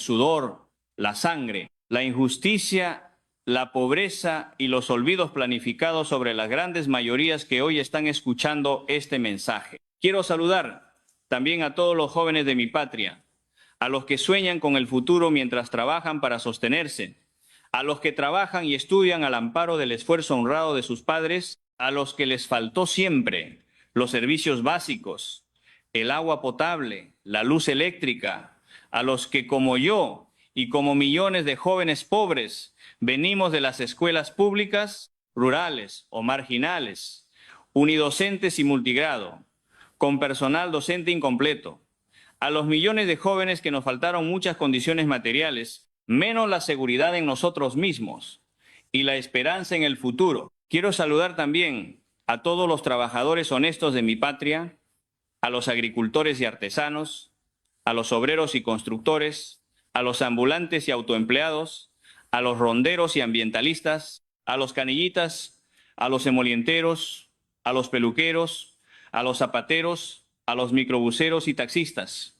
sudor, la sangre, la injusticia, la pobreza y los olvidos planificados sobre las grandes mayorías que hoy están escuchando este mensaje. Quiero saludar también a todos los jóvenes de mi patria, a los que sueñan con el futuro mientras trabajan para sostenerse, a los que trabajan y estudian al amparo del esfuerzo honrado de sus padres, a los que les faltó siempre los servicios básicos, el agua potable, la luz eléctrica, a los que como yo y como millones de jóvenes pobres venimos de las escuelas públicas, rurales o marginales, unidocentes y multigrado, con personal docente incompleto, a los millones de jóvenes que nos faltaron muchas condiciones materiales, menos la seguridad en nosotros mismos y la esperanza en el futuro. Quiero saludar también a todos los trabajadores honestos de mi patria, a los agricultores y artesanos, a los obreros y constructores, a los ambulantes y autoempleados, a los ronderos y ambientalistas, a los canillitas, a los emolienteros, a los peluqueros, a los zapateros, a los microbuseros y taxistas,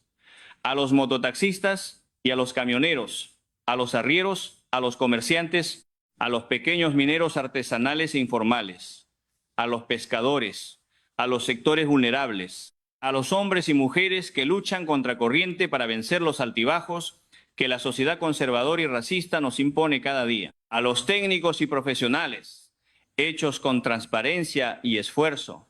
a los mototaxistas y a los camioneros, a los arrieros, a los comerciantes, a los pequeños mineros artesanales e informales, a los pescadores, a los sectores vulnerables, a los hombres y mujeres que luchan contra corriente para vencer los altibajos que la sociedad conservadora y racista nos impone cada día, a los técnicos y profesionales, hechos con transparencia y esfuerzo,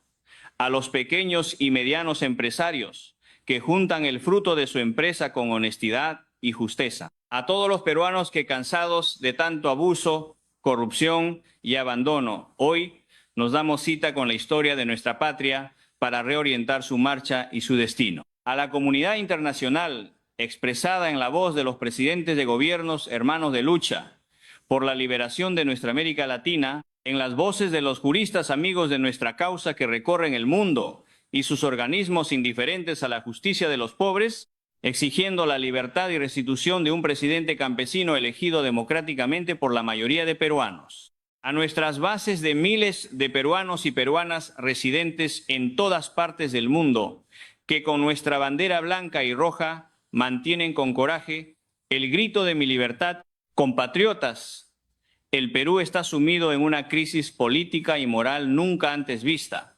a los pequeños y medianos empresarios que juntan el fruto de su empresa con honestidad y justeza, a todos los peruanos que, cansados de tanto abuso, corrupción y abandono, hoy nos damos cita con la historia de nuestra patria para reorientar su marcha y su destino. A la comunidad internacional, expresada en la voz de los presidentes de gobiernos hermanos de lucha por la liberación de nuestra América Latina, en las voces de los juristas amigos de nuestra causa que recorren el mundo y sus organismos indiferentes a la justicia de los pobres, exigiendo la libertad y restitución de un presidente campesino elegido democráticamente por la mayoría de peruanos. A nuestras bases de miles de peruanos y peruanas residentes en todas partes del mundo, que con nuestra bandera blanca y roja mantienen con coraje el grito de mi libertad, compatriotas, el Perú está sumido en una crisis política y moral nunca antes vista,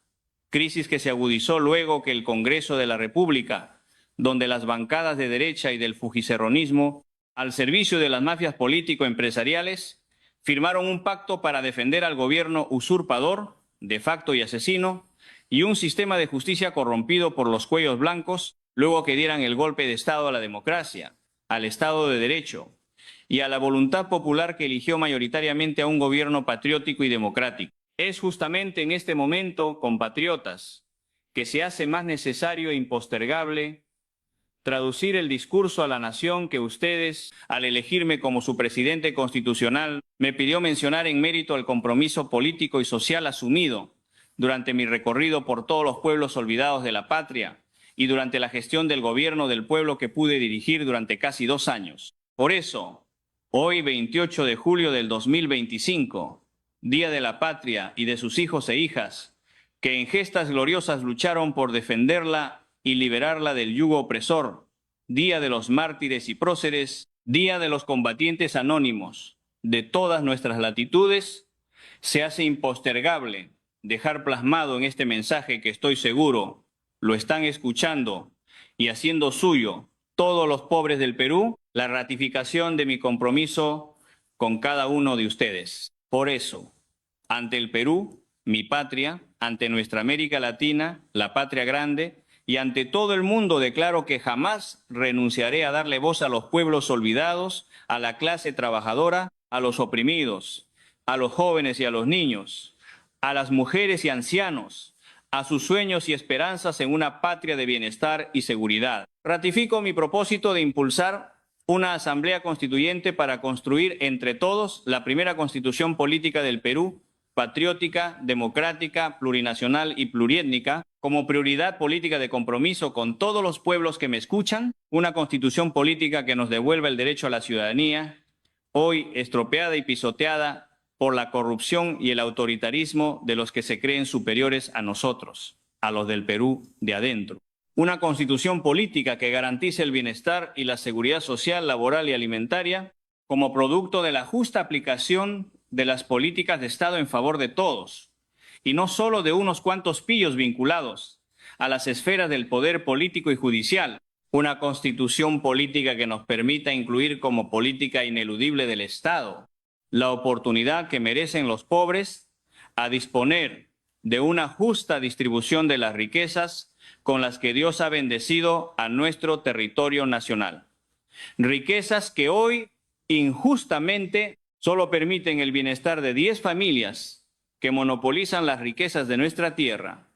crisis que se agudizó luego que el Congreso de la República, donde las bancadas de derecha y del fujicerronismo, al servicio de las mafias político-empresariales, firmaron un pacto para defender al gobierno usurpador, de facto y asesino, y un sistema de justicia corrompido por los cuellos blancos, luego que dieran el golpe de Estado a la democracia, al Estado de Derecho y a la voluntad popular que eligió mayoritariamente a un gobierno patriótico y democrático. Es justamente en este momento, compatriotas, que se hace más necesario e impostergable traducir el discurso a la nación que ustedes, al elegirme como su presidente constitucional, me pidió mencionar en mérito al compromiso político y social asumido durante mi recorrido por todos los pueblos olvidados de la patria y durante la gestión del gobierno del pueblo que pude dirigir durante casi 2 años. Por eso, hoy 28 de julio del 2025, Día de la Patria y de sus hijos e hijas, que en gestas gloriosas lucharon por defenderla y liberarla del yugo opresor, Día de los mártires y próceres, Día de los combatientes anónimos, de todas nuestras latitudes, se hace impostergable dejar plasmado en este mensaje que estoy seguro lo están escuchando y haciendo suyo todos los pobres del Perú, la ratificación de mi compromiso con cada uno de ustedes. Por eso, ante el Perú, mi patria, ante nuestra América Latina, la patria grande, y ante todo el mundo declaro que jamás renunciaré a darle voz a los pueblos olvidados, a la clase trabajadora, a los oprimidos, a los jóvenes y a los niños, a las mujeres y ancianos, a sus sueños y esperanzas en una patria de bienestar y seguridad. Ratifico mi propósito de impulsar una asamblea constituyente para construir entre todos la primera constitución política del Perú, patriótica, democrática, plurinacional y pluriétnica, como prioridad política de compromiso con todos los pueblos que me escuchan, una constitución política que nos devuelva el derecho a la ciudadanía, hoy estropeada y pisoteada por la corrupción y el autoritarismo de los que se creen superiores a nosotros, a los del Perú de adentro. una constitución política que garantice el bienestar y la seguridad social, laboral y alimentaria como producto de la justa aplicación de las políticas de Estado en favor de todos, y no solo de unos cuantos pillos vinculados a las esferas del poder político y judicial. Una constitución política que nos permita incluir como política ineludible del Estado la oportunidad que merecen los pobres a disponer de una justa distribución de las riquezas con las que Dios ha bendecido a nuestro territorio nacional. Riquezas que hoy injustamente solo permiten el bienestar de 10 familias que monopolizan las riquezas de nuestra tierra,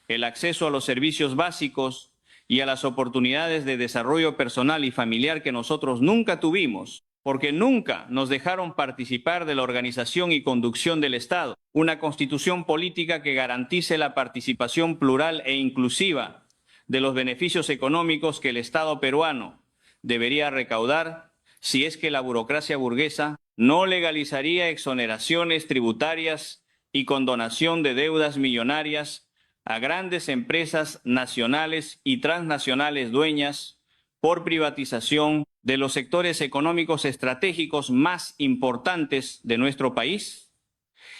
el acceso a los servicios básicos y a las oportunidades de desarrollo personal y familiar que nosotros nunca tuvimos, porque nunca nos dejaron participar de la organización y conducción del Estado. Una constitución política que garantice la participación plural e inclusiva de los beneficios económicos que el Estado peruano debería recaudar si es que la burocracia burguesa no legalizaría exoneraciones tributarias y condonación de deudas millonarias a grandes empresas nacionales y transnacionales dueñas por privatización de los sectores económicos estratégicos más importantes de nuestro país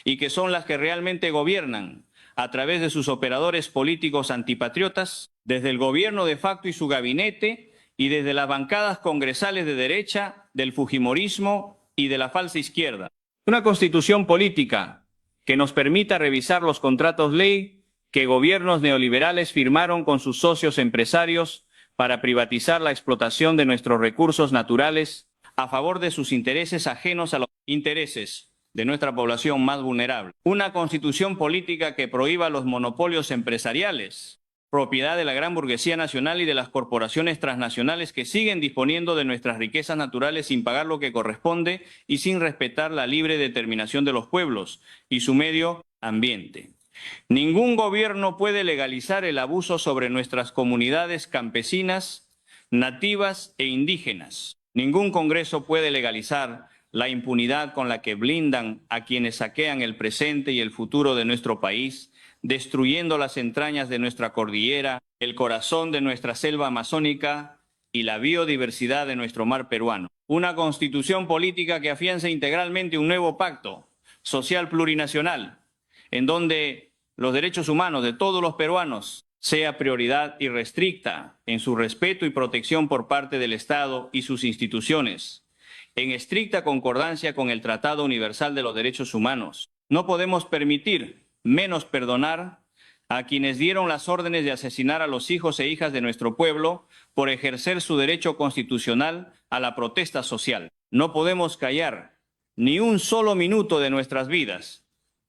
y que son las que realmente gobiernan a través de sus operadores políticos antipatriotas, desde el gobierno de facto y su gabinete y desde las bancadas congresales de derecha, del fujimorismo y de la falsa izquierda. Una constitución política que nos permita revisar los contratos ley que gobiernos neoliberales firmaron con sus socios empresarios para privatizar la explotación de nuestros recursos naturales a favor de sus intereses ajenos a los intereses de nuestra población más vulnerable. Una constitución política que prohíba los monopolios empresariales, propiedad de la gran burguesía nacional y de las corporaciones transnacionales que siguen disponiendo de nuestras riquezas naturales sin pagar lo que corresponde y sin respetar la libre determinación de los pueblos y su medio ambiente. Ningún gobierno puede legalizar el abuso sobre nuestras comunidades campesinas, nativas e indígenas. Ningún Congreso puede legalizar la impunidad con la que blindan a quienes saquean el presente y el futuro de nuestro país, destruyendo las entrañas de nuestra cordillera, el corazón de nuestra selva amazónica y la biodiversidad de nuestro mar peruano. Una constitución política que afiance integralmente un nuevo pacto social plurinacional, en donde los derechos humanos de todos los peruanos sea prioridad irrestricta en su respeto y protección por parte del Estado y sus instituciones, en estricta concordancia con el Tratado Universal de los Derechos Humanos. No podemos permitir menos perdonar a quienes dieron las órdenes de asesinar a los hijos e hijas de nuestro pueblo por ejercer su derecho constitucional a la protesta social. No podemos callar ni un solo minuto de nuestras vidas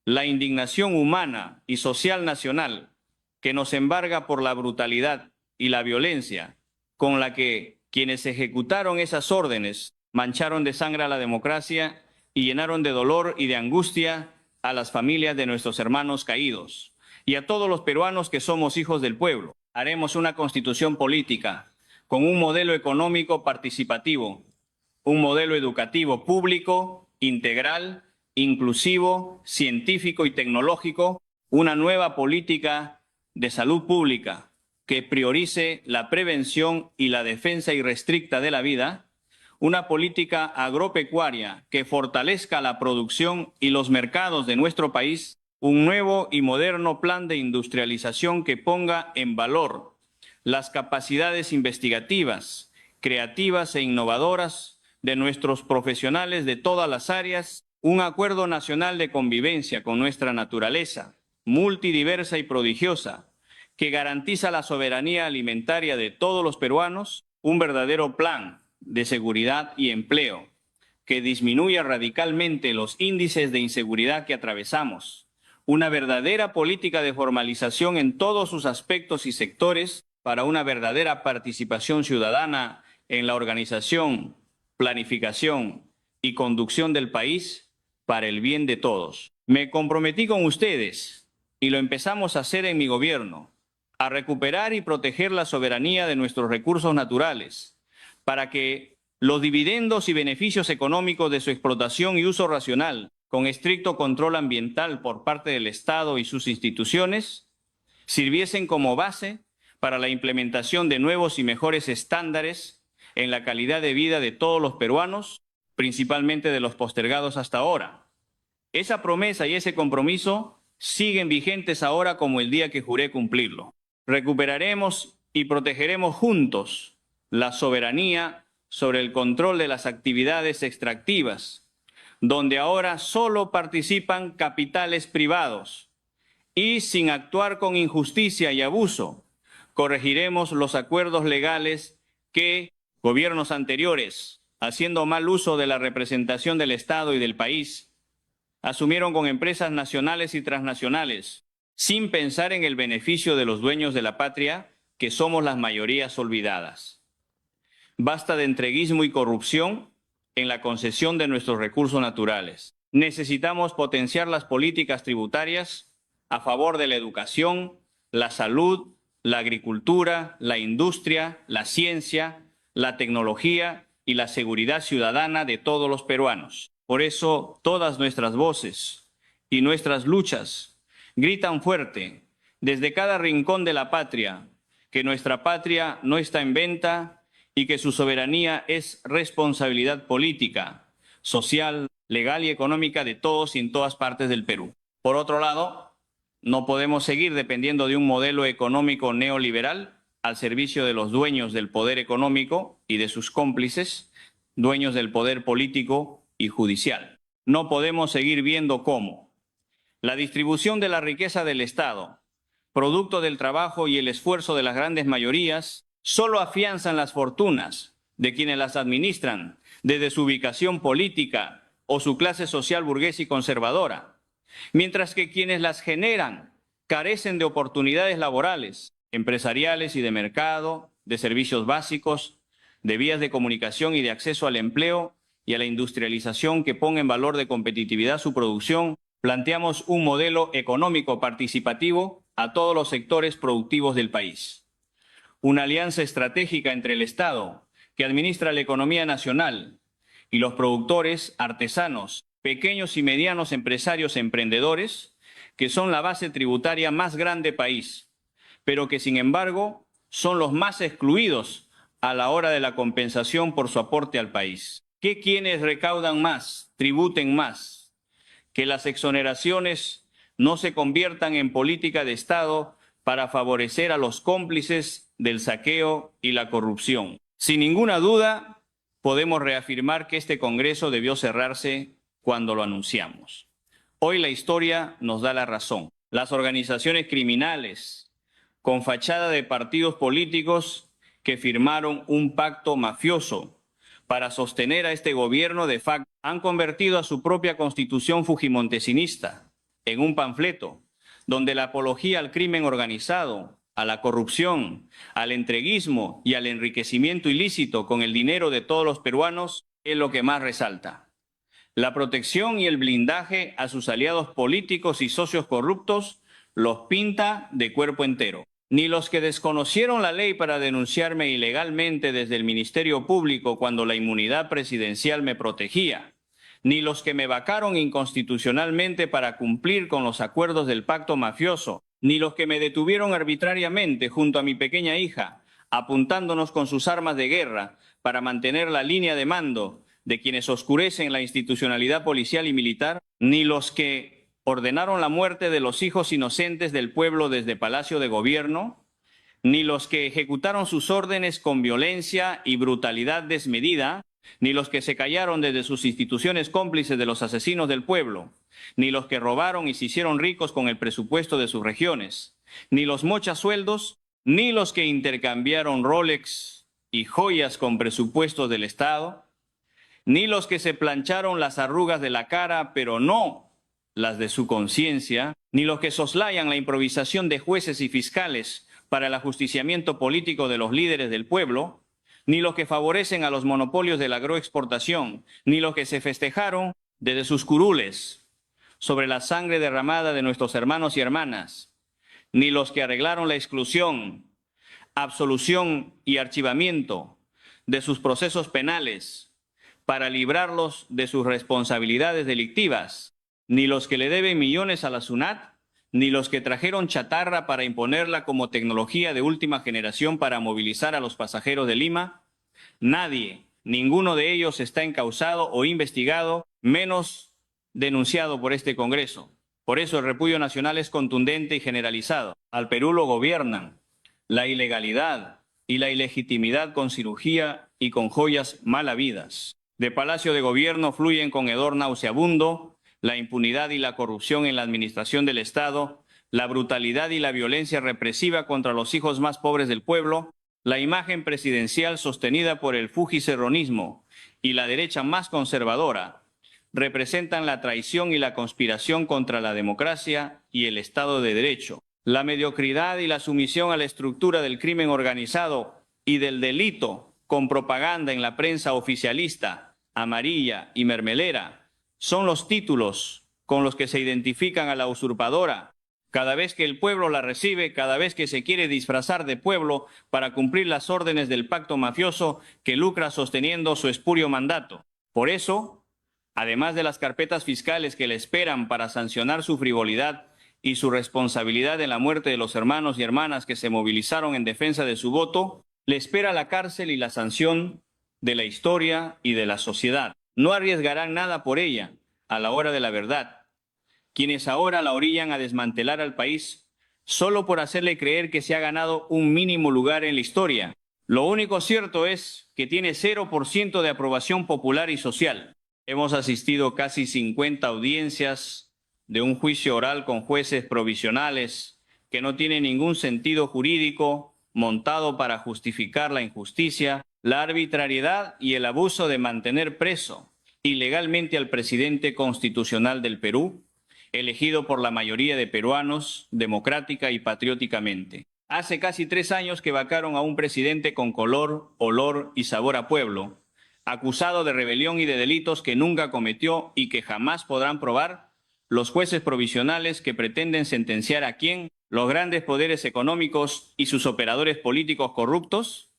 la indignación humana y social nacional que nos embarga por la brutalidad y la violencia con la que quienes ejecutaron esas órdenes mancharon de sangre a la democracia y llenaron de dolor y de angustia a las familias de nuestros hermanos caídos y a todos los peruanos que somos hijos del pueblo. Haremos una constitución política con un modelo económico participativo, un modelo educativo público, integral, inclusivo, científico y tecnológico, una nueva política de salud pública que priorice la prevención y la defensa irrestricta de la vida, una política agropecuaria que fortalezca la producción y los mercados de nuestro país, un nuevo y moderno plan de industrialización que ponga en valor las capacidades investigativas, creativas e innovadoras de nuestros profesionales de todas las áreas, un acuerdo nacional de convivencia con nuestra naturaleza, multidiversa y prodigiosa, que garantiza la soberanía alimentaria de todos los peruanos, un verdadero plan de seguridad y empleo, que disminuya radicalmente los índices de inseguridad que atravesamos, una verdadera política de formalización en todos sus aspectos y sectores para una verdadera participación ciudadana en la organización, planificación y conducción del país para el bien de todos. Me comprometí con ustedes, y lo empezamos a hacer en mi gobierno, a recuperar y proteger la soberanía de nuestros recursos naturales, para que los dividendos y beneficios económicos de su explotación y uso racional, con estricto control ambiental por parte del Estado y sus instituciones, sirviesen como base para la implementación de nuevos y mejores estándares en la calidad de vida de todos los peruanos, principalmente de los postergados hasta ahora. Esa promesa y ese compromiso siguen vigentes ahora como el día que juré cumplirlo. Recuperaremos y protegeremos juntos la soberanía sobre el control de las actividades extractivas, donde ahora solo participan capitales privados, y sin actuar con injusticia y abuso, corregiremos los acuerdos legales que gobiernos anteriores, haciendo mal uso de la representación del Estado y del país, asumieron con empresas nacionales y transnacionales, sin pensar en el beneficio de los dueños de la patria, que somos las mayorías olvidadas. Basta de entreguismo y corrupción en la concesión de nuestros recursos naturales. Necesitamos potenciar las políticas tributarias a favor de la educación, la salud, la agricultura, la industria, la ciencia, la tecnología y la seguridad ciudadana de todos los peruanos. Por eso, todas nuestras voces y nuestras luchas gritan fuerte desde cada rincón de la patria que nuestra patria no está en venta y que su soberanía es responsabilidad política, social, legal y económica de todos y en todas partes del Perú. Por otro lado, no podemos seguir dependiendo de un modelo económico neoliberal al servicio de los dueños del poder económico y de sus cómplices, dueños del poder político y judicial. No podemos seguir viendo cómo la distribución de la riqueza del Estado, producto del trabajo y el esfuerzo de las grandes mayorías, solo afianzan las fortunas de quienes las administran desde su ubicación política o su clase social burguesa y conservadora, mientras que quienes las generan carecen de oportunidades laborales, empresariales y de mercado, de servicios básicos, de vías de comunicación y de acceso al empleo y a la industrialización que ponga en valor de competitividad su producción. Planteamos un modelo económico participativo a todos los sectores productivos del país. Una alianza estratégica entre el Estado, que administra la economía nacional, y los productores, artesanos, pequeños y medianos empresarios emprendedores, que son la base tributaria más grande del país, pero que sin embargo son los más excluidos a la hora de la compensación por su aporte al país. Que quienes recaudan más, tributen más, que las exoneraciones no se conviertan en política de Estado para favorecer a los cómplices del saqueo y la corrupción. Sin ninguna duda, podemos reafirmar que este Congreso debió cerrarse cuando lo anunciamos. Hoy la historia nos da la razón. Las organizaciones criminales, con fachada de partidos políticos que firmaron un pacto mafioso para sostener a este gobierno de facto, han convertido a su propia constitución fujimontesinista en un panfleto donde la apología al crimen organizado, a la corrupción, al entreguismo y al enriquecimiento ilícito con el dinero de todos los peruanos es lo que más resalta. La protección y el blindaje a sus aliados políticos y socios corruptos los pinta de cuerpo entero. Ni los que desconocieron la ley para denunciarme ilegalmente desde el Ministerio Público cuando la inmunidad presidencial me protegía, ni los que me vacaron inconstitucionalmente para cumplir con los acuerdos del pacto mafioso, ni los que me detuvieron arbitrariamente junto a mi pequeña hija, apuntándonos con sus armas de guerra para mantener la línea de mando de quienes oscurecen la institucionalidad policial y militar, ni los que ordenaron la muerte de los hijos inocentes del pueblo desde Palacio de Gobierno, ni los que ejecutaron sus órdenes con violencia y brutalidad desmedida, ni los que se callaron desde sus instituciones cómplices de los asesinos del pueblo, ni los que robaron y se hicieron ricos con el presupuesto de sus regiones, ni los mochasueldos, ni los que intercambiaron Rolex y joyas con presupuestos del Estado, ni los que se plancharon las arrugas de la cara, pero no las de su conciencia, ni los que soslayan la improvisación de jueces y fiscales para el ajusticiamiento político de los líderes del pueblo, ni los que favorecen a los monopolios de la agroexportación, ni los que se festejaron desde sus curules sobre la sangre derramada de nuestros hermanos y hermanas, ni los que arreglaron la exclusión, absolución y archivamiento de sus procesos penales para librarlos de sus responsabilidades delictivas, ni los que le deben millones a la SUNAT ni los que trajeron chatarra para imponerla como tecnología de última generación para movilizar a los pasajeros de Lima. Nadie, ninguno de ellos está encausado o investigado, menos denunciado por este Congreso. Por eso el repudio nacional es contundente y generalizado. Al Perú lo gobiernan la ilegalidad y la ilegitimidad con cirugía y con joyas mal habidas. De Palacio de Gobierno fluyen con hedor nauseabundo la impunidad y la corrupción en la administración del Estado, la brutalidad y la violencia represiva contra los hijos más pobres del pueblo, la imagen presidencial sostenida por el fujicerronismo y la derecha más conservadora representan la traición y la conspiración contra la democracia y el Estado de Derecho. La mediocridad y la sumisión a la estructura del crimen organizado y del delito con propaganda en la prensa oficialista, amarilla y mermelera son los títulos con los que se identifican a la usurpadora. Cada vez que el pueblo la recibe, cada vez que se quiere disfrazar de pueblo para cumplir las órdenes del pacto mafioso que lucra sosteniendo su espurio mandato. Por eso, además de las carpetas fiscales que le esperan para sancionar su frivolidad y su responsabilidad en la muerte de los hermanos y hermanas que se movilizaron en defensa de su voto, le espera la cárcel y la sanción de la historia y de la sociedad. No arriesgarán nada por ella a la hora de la verdad. Quienes ahora la orillan a desmantelar al país solo por hacerle creer que se ha ganado un mínimo lugar en la historia. Lo único cierto es que tiene 0% de aprobación popular y social. Hemos asistido casi 50 audiencias de un juicio oral con jueces provisionales que no tiene ningún sentido jurídico, montado para justificar la injusticia, la arbitrariedad y el abuso de mantener preso ilegalmente al presidente constitucional del Perú, elegido por la mayoría de peruanos democrática y patrióticamente. Hace casi 3 años que vacaron a un presidente con color, olor y sabor a pueblo, acusado de rebelión y de delitos que nunca cometió y que jamás podrán probar los jueces provisionales que pretenden sentenciar a quién, los grandes poderes económicos y sus operadores políticos corruptos,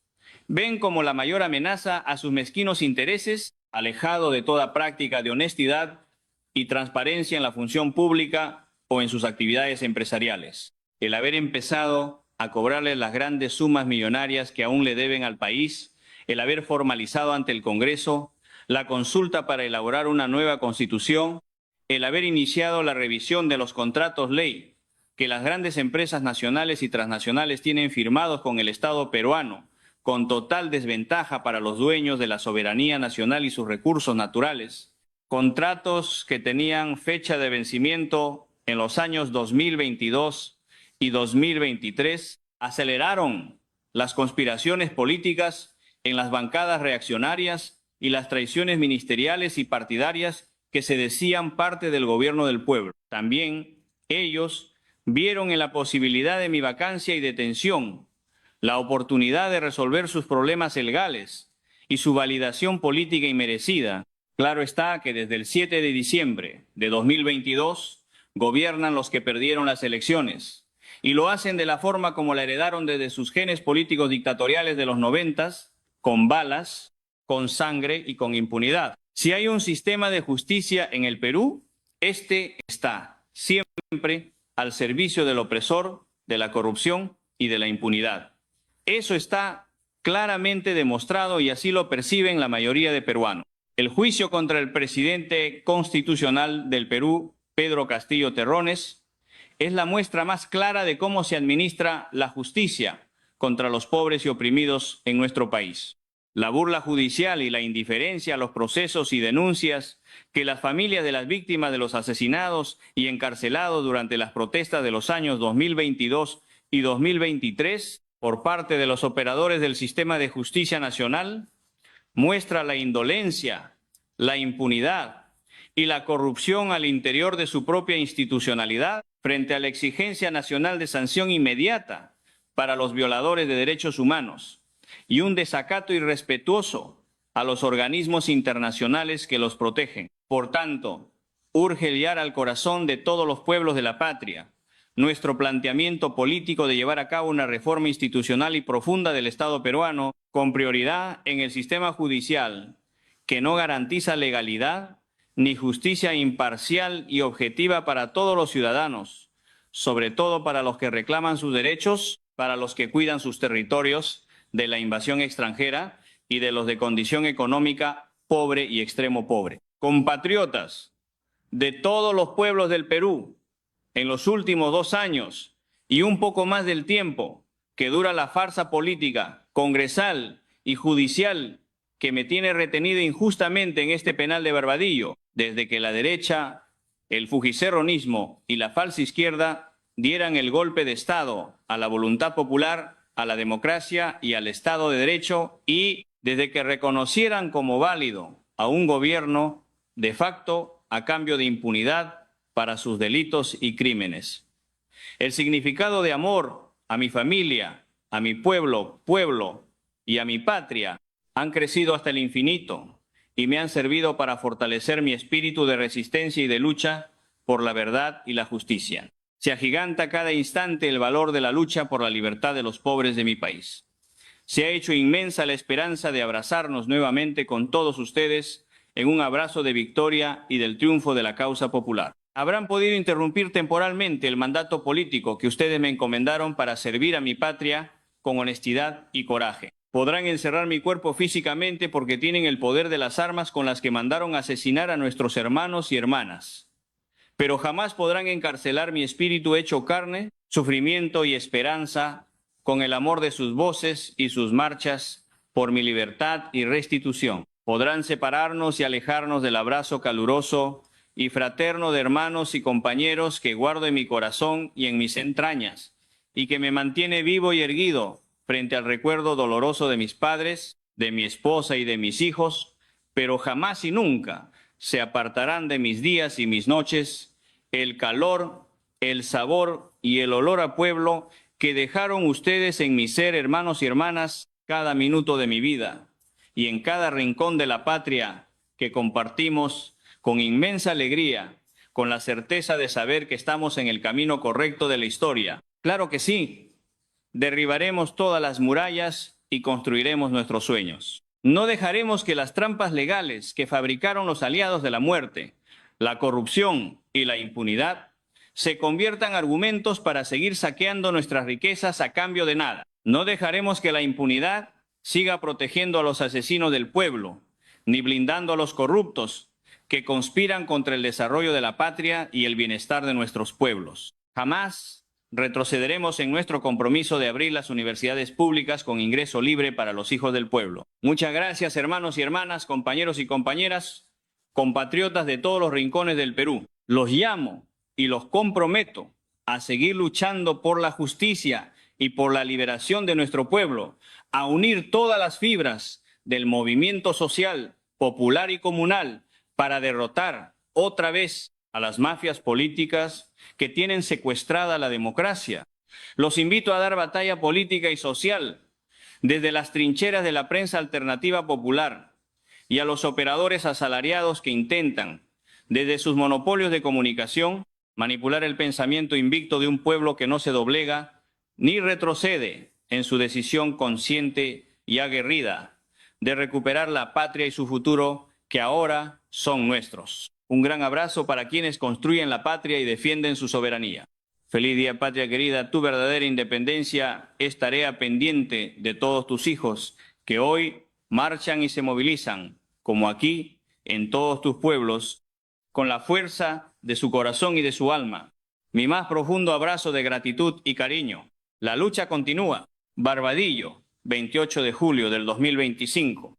ven como la mayor amenaza a sus mezquinos intereses, alejado de toda práctica de honestidad y transparencia en la función pública o en sus actividades empresariales. El haber empezado a cobrarle las grandes sumas millonarias que aún le deben al país, el haber formalizado ante el Congreso la consulta para elaborar una nueva Constitución, el haber iniciado la revisión de los contratos ley que las grandes empresas nacionales y transnacionales tienen firmados con el Estado peruano, con total desventaja para los dueños de la soberanía nacional y sus recursos naturales, contratos que tenían fecha de vencimiento en los años 2022 y 2023, aceleraron las conspiraciones políticas en las bancadas reaccionarias y las traiciones ministeriales y partidarias que se decían parte del gobierno del pueblo. También ellos vieron en la posibilidad de mi vacancia y detención la oportunidad de resolver sus problemas legales y su validación política inmerecida. Claro está que desde el 7 de diciembre de 2022 gobiernan los que perdieron las elecciones y lo hacen de la forma como la heredaron desde sus genes políticos dictatoriales de los 90s, con balas, con sangre y con impunidad. Si hay un sistema de justicia en el Perú, este está siempre al servicio del opresor, de la corrupción y de la impunidad. Eso está claramente demostrado y así lo perciben la mayoría de peruanos. El juicio contra el presidente constitucional del Perú, Pedro Castillo Terrones, es la muestra más clara de cómo se administra la justicia contra los pobres y oprimidos en nuestro país. La burla judicial y la indiferencia a los procesos y denuncias que las familias de las víctimas de los asesinados y encarcelados durante las protestas de los años 2022 y 2023 por parte de los operadores del sistema de justicia nacional muestra la indolencia, la impunidad y la corrupción al interior de su propia institucionalidad frente a la exigencia nacional de sanción inmediata para los violadores de derechos humanos y un desacato irrespetuoso a los organismos internacionales que los protegen. Por tanto, urge guiar al corazón de todos los pueblos de la patria nuestro planteamiento político de llevar a cabo una reforma institucional y profunda del Estado peruano con prioridad en el sistema judicial que no garantiza legalidad ni justicia imparcial y objetiva para todos los ciudadanos, sobre todo para los que reclaman sus derechos, para los que cuidan sus territorios de la invasión extranjera y de los de condición económica pobre y extremo pobre. Compatriotas de todos los pueblos del Perú, en los últimos 2 años y un poco más del tiempo que dura la farsa política, congresal y judicial que me tiene retenido injustamente en este penal de Barbadillo, desde que la derecha, el fujicerronismo y la falsa izquierda dieran el golpe de Estado a la voluntad popular, a la democracia y al Estado de Derecho, y desde que reconocieran como válido a un gobierno de facto a cambio de impunidad para sus delitos y crímenes. El significado de amor a mi familia, a mi pueblo y a mi patria han crecido hasta el infinito y me han servido para fortalecer mi espíritu de resistencia y de lucha por la verdad y la justicia. Se agiganta cada instante el valor de la lucha por la libertad de los pobres de mi país. Se ha hecho inmensa la esperanza de abrazarnos nuevamente con todos ustedes en un abrazo de victoria y del triunfo de la causa popular. Habrán podido interrumpir temporalmente el mandato político que ustedes me encomendaron para servir a mi patria con honestidad y coraje. Podrán encerrar mi cuerpo físicamente porque tienen el poder de las armas con las que mandaron asesinar a nuestros hermanos y hermanas. Pero jamás podrán encarcelar mi espíritu hecho carne, sufrimiento y esperanza con el amor de sus voces y sus marchas por mi libertad y restitución. Podrán separarnos y alejarnos del abrazo caluroso y fraterno de hermanos y compañeros que guardo en mi corazón y en mis entrañas, y que me mantiene vivo y erguido frente al recuerdo doloroso de mis padres, de mi esposa y de mis hijos, pero jamás y nunca se apartarán de mis días y mis noches el calor, el sabor y el olor a pueblo que dejaron ustedes en mi ser, hermanos y hermanas, cada minuto de mi vida y en cada rincón de la patria que compartimos con inmensa alegría, con la certeza de saber que estamos en el camino correcto de la historia. Claro que sí, derribaremos todas las murallas y construiremos nuestros sueños. No dejaremos que las trampas legales que fabricaron los aliados de la muerte, la corrupción y la impunidad se conviertan en argumentos para seguir saqueando nuestras riquezas a cambio de nada. No dejaremos que la impunidad siga protegiendo a los asesinos del pueblo, ni blindando a los corruptos que conspiran contra el desarrollo de la patria y el bienestar de nuestros pueblos. Jamás retrocederemos en nuestro compromiso de abrir las universidades públicas con ingreso libre para los hijos del pueblo. Muchas gracias, hermanos y hermanas, compañeros y compañeras, compatriotas de todos los rincones del Perú. Los llamo y los comprometo a seguir luchando por la justicia y por la liberación de nuestro pueblo, a unir todas las fibras del movimiento social, popular y comunal para derrotar otra vez a las mafias políticas que tienen secuestrada la democracia. Los invito a dar batalla política y social desde las trincheras de la prensa alternativa popular y a los operadores asalariados que intentan, desde sus monopolios de comunicación, manipular el pensamiento invicto de un pueblo que no se doblega ni retrocede en su decisión consciente y aguerrida de recuperar la patria y su futuro que ahora son nuestros. Un gran abrazo para quienes construyen la patria y defienden su soberanía. Feliz día, patria querida. Tu verdadera independencia es tarea pendiente de todos tus hijos que hoy marchan y se movilizan, como aquí, en todos tus pueblos, con la fuerza de su corazón y de su alma. Mi más profundo abrazo de gratitud y cariño. La lucha continúa. Barbadillo, 28 de julio del 2025.